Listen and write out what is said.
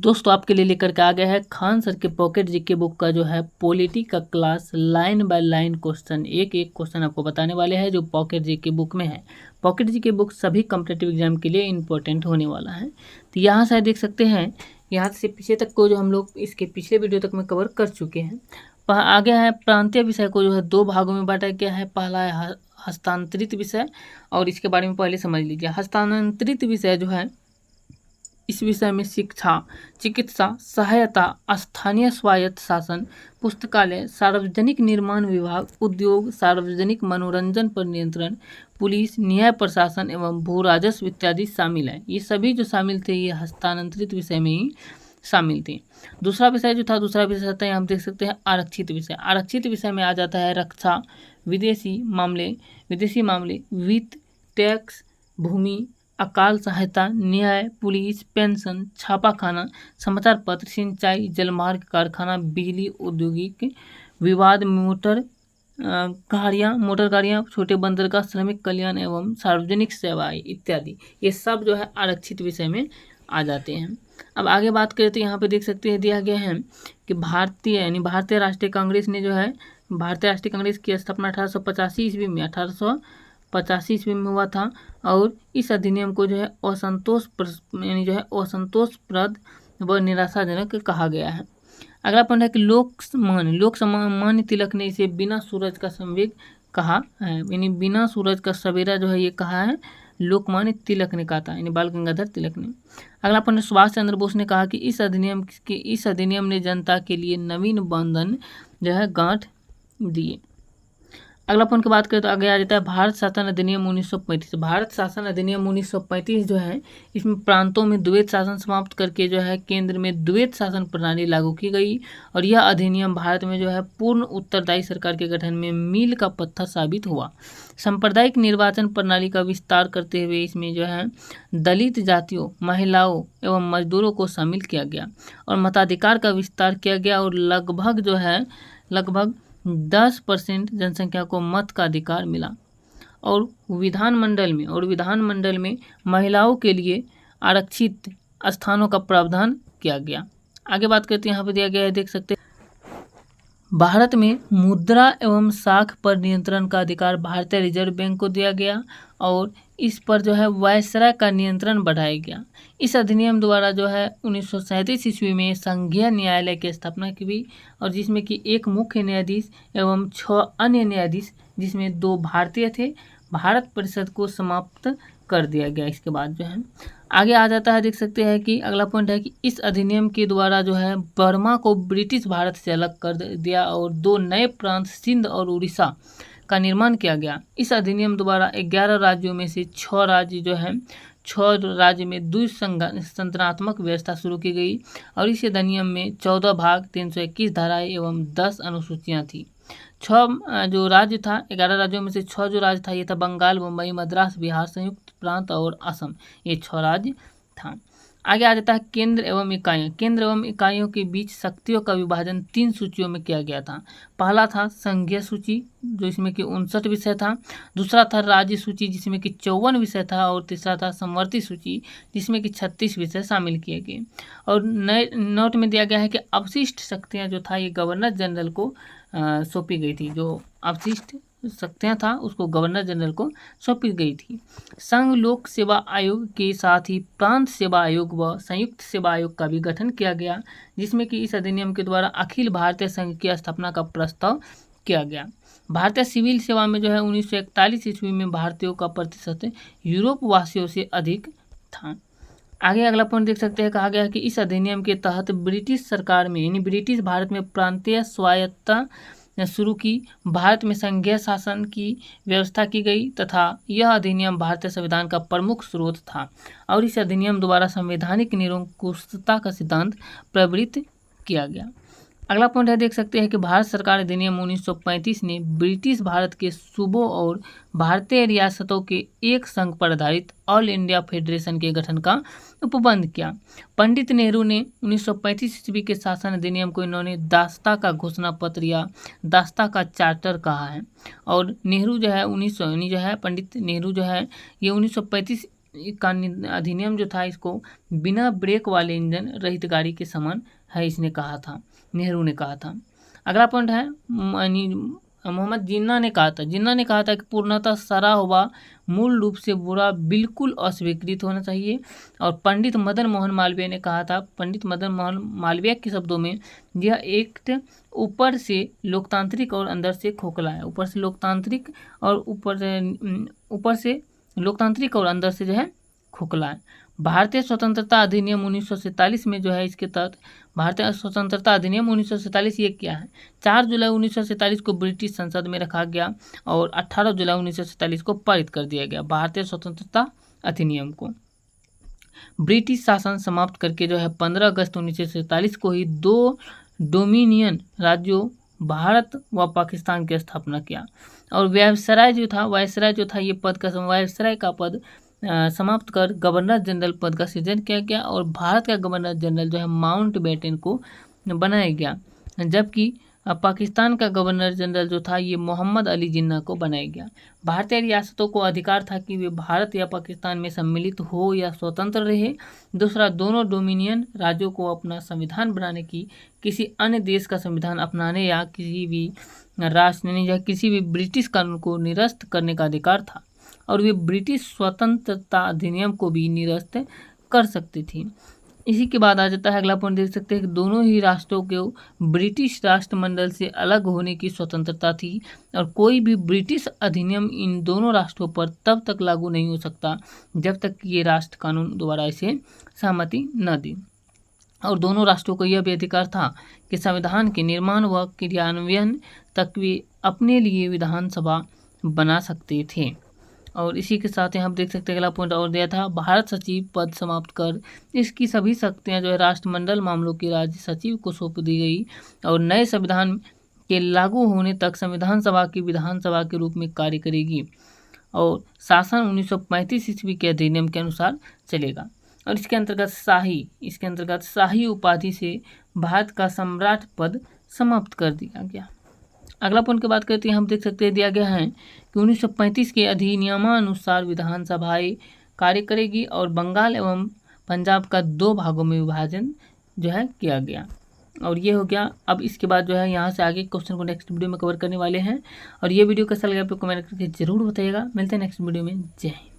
दोस्तों आपके लिए लेकर के आ गया है खान सर के पॉकेट जीके बुक का जो है पॉलिटी का class line by line question, एक एक क्वेश्चन आपको बताने वाले हैं जो पॉकेट जीके बुक में है। पॉकेट जीके बुक सभी कॉम्पिटिटिव एग्जाम के लिए इंपॉर्टेंट होने वाला है। तो यहाँ से देख सकते हैं, यहाँ से पीछे तक को जो हम लोग इसके पिछले वीडियो तक में कवर कर चुके हैं। आगे है प्रांतीय विषय को जो है दो भागों में बांटा गया है। पहला है हस्तांतरित विषय, और इसके बारे में पहले समझ लीजिए। हस्तांतरित विषय जो है, इस विषय में शिक्षा, चिकित्सा, सहायता, स्थानीय स्वायत्त शासन, पुस्तकालय, सार्वजनिक निर्माण विभाग, उद्योग, सार्वजनिक मनोरंजन पर नियंत्रण, पुलिस, न्याय प्रशासन एवं भू राजस्व इत्यादि शामिल है। ये सभी जो शामिल थे ये हस्तांतरित विषय में ही शामिल थे। दूसरा विषय जो था, दूसरा विषय था, हम देख सकते हैं आरक्षित विषय। आरक्षित विषय में आ जाता है रक्षा, विदेशी मामले, वित्त, टैक्स, भूमि, अकाल सहायता, न्याय, पुलिस, पेंशन, छापाखाना, समाचार पत्र, सिंचाई, जलमार्ग, कारखाना, बिजली, औद्योगिक विवाद, मोटर गाड़ियाँ, छोटे बंदरगाह, श्रमिक कल्याण एवं सार्वजनिक सेवाएं इत्यादि, ये सब जो है आरक्षित विषय में आ जाते हैं। अब आगे बात करें तो यहाँ पे देख सकते हैं दिया गया है कि भारतीय राष्ट्रीय कांग्रेस ने जो है, भारतीय राष्ट्रीय कांग्रेस की स्थापना 1885 ईस्वी में 1885 ईस्वी में हुआ था। और इस अधिनियम को जो है असंतोषप्रद व निराशाजनक कहा गया है। अगला पॉइंट है कि लोकमान्य तिलक ने इसे बिना सूरज का संवेग कहा है, यानी बिना सूरज का सवेरा जो है ये कहा है लोकमान्य तिलक ने कहा था, यानी बाल गंगाधर तिलक ने। अगला पॉइंट, सुभाष चंद्र बोस ने कहा कि इस अधिनियम ने जनता के लिए नवीन बंधन जो है गांठ दिए। अगला पॉइंट की बात करें तो आगे आ जाता है भारत शासन अधिनियम 1935। भारत शासन अधिनियम 1935 जो है, इसमें प्रांतों में द्वैत शासन समाप्त करके जो है केंद्र में द्वैत शासन प्रणाली लागू की गई। और यह अधिनियम भारत में जो है पूर्ण उत्तरदायी सरकार के गठन में मील का पत्थर साबित हुआ। सांप्रदायिक निर्वाचन प्रणाली का विस्तार करते हुए इसमें जो है दलित जातियों, महिलाओं एवं मजदूरों को शामिल किया गया और मताधिकार का विस्तार किया गया। और लगभग 10% जनसंख्या को मत का अधिकार मिला। और विधानमंडल में महिलाओं के लिए आरक्षित स्थानों का प्रावधान किया गया। आगे बात करते हैं, यहाँ पे दिया गया है, देख सकते हैं, भारत में मुद्रा एवं साख पर नियंत्रण का अधिकार भारतीय रिजर्व बैंक को दिया गया और इस पर जो है वायसराय का नियंत्रण बढ़ाया गया। इस अधिनियम द्वारा जो है 1937 ईस्वी में संघीय न्यायालय की स्थापना की गई, और जिसमें कि एक मुख्य न्यायाधीश एवं 6 अन्य न्यायाधीश, जिसमें 2 भारतीय थे, भारत परिषद को समाप्त कर दिया गया। इसके बाद जो है आगे आ जाता है, देख सकते हैं कि अगला पॉइंट है कि इस अधिनियम के द्वारा जो है बर्मा को ब्रिटिश भारत से अलग कर दिया और 2 नए प्रांत सिंध और उड़ीसा का निर्माण किया गया। इस अधिनियम द्वारा 11 राज्यों में से 6 राज्य में द्विसंगठनात्मक व्यवस्था शुरू की गई और इस अधिनियम में 14 भाग, 321 धाराएं एवं 10 अनुसूचियां थी। 6 जो राज्य था, 11 राज्यों में से 6 जो राज्य था ये था बंगाल, मुंबई, मद्रास, बिहार, संयुक्त प्रांत और असम, ये 6 राज्य था। आगे आ जाता है केंद्र एवं इकाइयाँ। केंद्र एवं इकाइयों के बीच शक्तियों का विभाजन 3 सूचियों में किया गया था। पहला था संघीय सूची, जो इसमें कि 59 विषय था। दूसरा था राज्य सूची, जिसमें कि 54 विषय था। और तीसरा था समवर्ती सूची, जिसमें कि 36 विषय शामिल किए गए। और नए नोट में दिया गया है कि अवशिष्ट शक्तियाँ जो था ये गवर्नर जनरल को सौंपी गई थी। जो अवशिष्ट शक्तियाँ था उसको गवर्नर जनरल को सौंपी गई थी। संघ लोक सेवा आयोग के साथ ही प्रांत सेवा आयोग व संयुक्त सेवा आयोग का भी गठन किया गया, जिसमें कि इस अधिनियम के द्वारा अखिल भारतीय संघ की स्थापना का प्रस्ताव किया गया। भारतीय सिविल सेवा में जो है 1941 ईस्वी में भारतीयों का प्रतिशत यूरोप वासियों से अधिक था। आगे अगला पॉइंट देख सकते हैं, कहा गया है कि इस अधिनियम के तहत ब्रिटिश सरकार में, यानी ब्रिटिश भारत में प्रांतीय स्वायत्तता शुरू की, भारत में संघीय शासन की व्यवस्था की गई तथा यह अधिनियम भारतीय संविधान का प्रमुख स्रोत था। और इस अधिनियम द्वारा संवैधानिक निरंकुशता का सिद्धांत प्रवृत्त किया गया। अगला पॉइंट है, देख सकते हैं कि भारत सरकार अधिनियम 1935 ने ब्रिटिश भारत के सूबों और भारतीय रियासतों के एक संघ पर आधारित ऑल इंडिया फेडरेशन के गठन का उपबंध किया। पंडित नेहरू ने 1935 ईस्वी के शासन अधिनियम को इन्होंने दास्ता का घोषणा पत्र या दास्ता का चार्टर कहा है। और नेहरू जो है पंडित नेहरू जो है ये 1935 अधिनियम जो था इसको बिना ब्रेक वाले इंजन रहित गाड़ी के समान है, इसने कहा था, नेहरू ने कहा था। अगला पॉइंट है मोहम्मद जिन्ना ने कहा था कि पूर्णतः सड़ा हुआ मूल रूप से बुरा बिल्कुल अस्वीकृत होना चाहिए। और पंडित मदन मोहन मालवीय ने कहा था, पंडित मदन मोहन मालवीय के शब्दों में, यह एक्ट ऊपर से लोकतांत्रिक और अंदर से खोखला है। ऊपर से लोकतांत्रिक और अंदर से जो है खोखला है। भारतीय स्वतंत्रता अधिनियम 1947 में जो है, इसके तहत भारतीय स्वतंत्रता अधिनियम 1947 ये क्या है, 4 जुलाई 1947 को ब्रिटिश संसद में रखा गया और 18 जुलाई 1947 को पारित कर दिया गया। भारतीय स्वतंत्रता अधिनियम को ब्रिटिश शासन समाप्त करके जो है 15 अगस्त 1947 को ही 2 डोमिनियन राज्यों भारत व पाकिस्तान की स्थापना किया। और वायसराय जो था ये पद का वायसराय का पद समाप्त कर गवर्नर जनरल पद का सृजन किया गया और भारत का गवर्नर जनरल जो है माउंट बेटन को बनाया गया, जबकि पाकिस्तान का गवर्नर जनरल जो था ये मोहम्मद अली जिन्ना को बनाया गया। भारतीय रियासतों को अधिकार था कि वे भारत या पाकिस्तान में सम्मिलित हो या स्वतंत्र रहे। दूसरा, दोनों डोमिनियन राज्यों को अपना संविधान बनाने की, किसी अन्य देश का संविधान अपनाने या किसी भी राष्ट्र या किसी भी ब्रिटिश कानून को निरस्त करने का अधिकार था और वे ब्रिटिश स्वतंत्रता अधिनियम को भी निरस्त कर सकती थी। इसी के बाद आ जाता है अगला पॉइंट, देख सकते हैं कि दोनों ही राष्ट्रों को ब्रिटिश राष्ट्रमंडल से अलग होने की स्वतंत्रता थी और कोई भी ब्रिटिश अधिनियम इन दोनों राष्ट्रों पर तब तक लागू नहीं हो सकता जब तक ये राष्ट्र कानून दोबारा इसे सहमति न दे। और दोनों राष्ट्रों को यह भी अधिकार था कि संविधान के निर्माण व क्रियान्वयन तक वे अपने लिए विधानसभा बना सकते थे। और इसी के साथ यहाँ आप देख सकते हैं अगला पॉइंट और दिया था, भारत सचिव पद समाप्त कर इसकी सभी शक्तियाँ जो है राष्ट्रमंडल मामलों के राज्य सचिव को सौंप दी गई और नए संविधान के लागू होने तक संविधान सभा की विधानसभा के रूप में कार्य करेगी और शासन 1935 ईस्वी के अधिनियम के अनुसार चलेगा। और इसके अंतर्गत शाही उपाधि से भारत का सम्राट पद समाप्त कर दिया गया। अगला पॉइंट की बात करते हैं, हम देख सकते हैं दिया गया है कि 1935 के अधिनियमानुसार विधानसभाएं कार्य करेगी और बंगाल एवं पंजाब का 2 भागों में विभाजन जो है किया गया। और ये हो गया। अब इसके बाद जो है यहाँ से आगे क्वेश्चन को नेक्स्ट वीडियो में कवर करने वाले हैं और ये वीडियो कैसा लगा आप लोग कमेंट करके जरूर बताइएगा। मिलते हैं नेक्स्ट वीडियो में। जय हिंद।